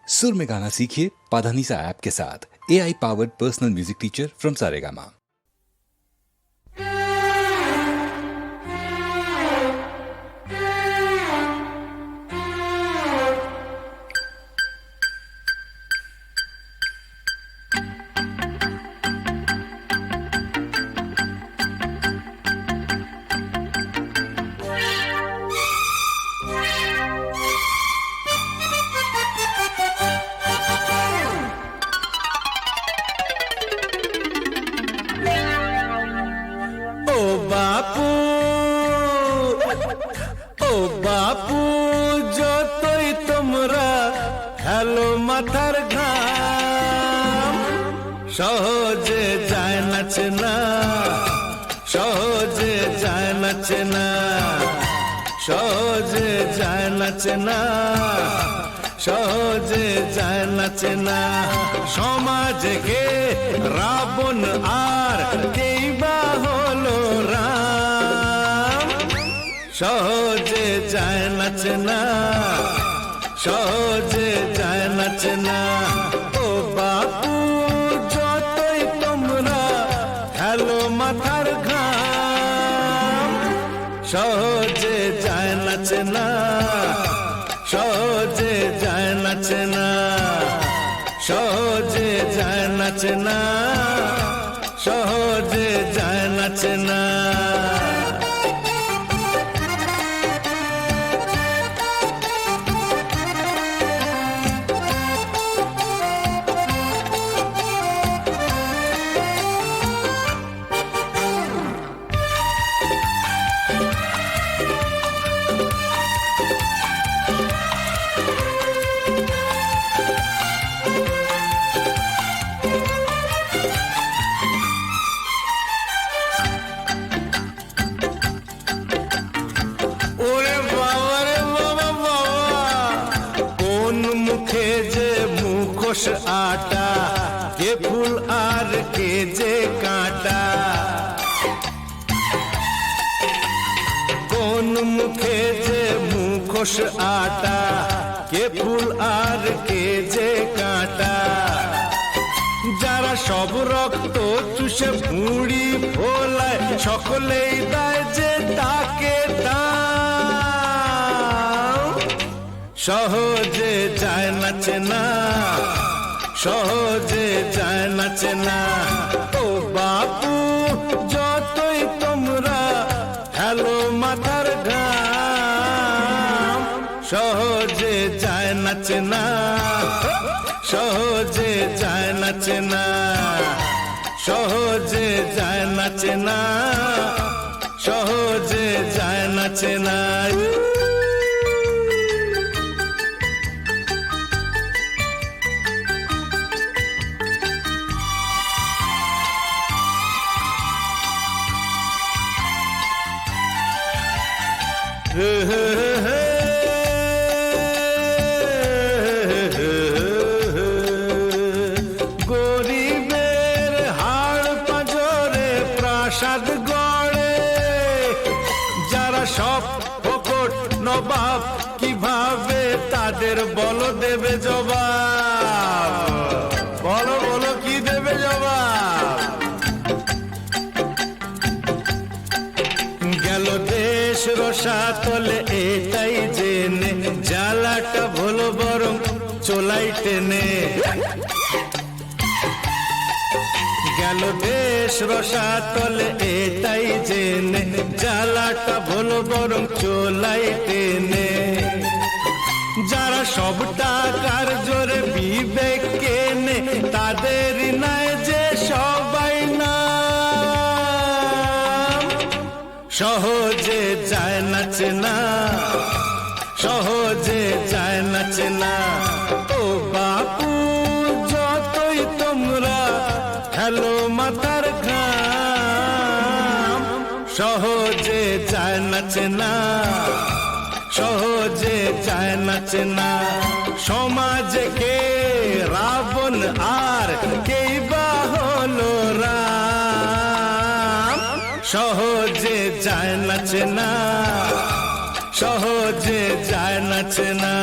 सुर में गाना सीखिए पाधानीसा ऐप के साथ। AI powered personal music teacher from Saregama. বাপু যতই তোমরা হেলো মাথার ঘাম সহজে যায় নাচে না, সহজে যায় নাচে না, সহজে যায় নাচে না, সহজে যায় নাচে না। সমাজে কে রাবণ আর কেই বা হলো রাম, সহজে যায় নাচে না, সহজে যায় নাচে না। ও বাপু যতই তোমরা হেলো মাথার ঘাম সহজে যায় নাচে না, সহজে যায় নাচে না, সহজে যায় নাচে না, সহজে যায় নাচে না। আটা কে ফুল আর কে যে কাঁটা, কোন মুখে যে মুখোশ আটা কে ফুল আর কে যে কাঁটা। যারা সব রক্ত চুষে ভুঁড়ি ফোলায় সকলেই দেয় যে তাকে দাও, সহজে যায় নাচে না, সহজে যায় নাচে না। ও বাপু যতই তোমরা হেলো মাথার ঘাম সহজে যায় নাচে না, সহজে যায় নাচে না, সহজে যায় নাচে না, সহজে যায় নাচে না। গরিবের হাড় পাঁজরে প্রাসাদ গড়ে, যারা সব ফোকট নবাব কিভাবে তাদের বলো দেবে জবাব, বলো বলো কি দেবে জবাব। গেল দেশ রসাতলে এটাই জেনে জ্বালাটা ভুলো বরং চোলাই টেনে, গেল দেশ রসাতলে এটাই জেনে জ্বালাটা ভুলো বরং চোলাই টেনে। যারা সব টাকার জোরে বিবেক কেনে তাদের নাই যে সবাই না, সহজে যায় নাচে না, সহজে যায় নাচে না। ও বাপু যতই তোমরা হেলো মাথার ঘাম সহজে যায় নাচে না, সহজে যায় নাচে না। সমাজে কে রাবণ আর কেই বা হলো রাম, সহজে যায় নাচে না, সহজে যায় নাচে না।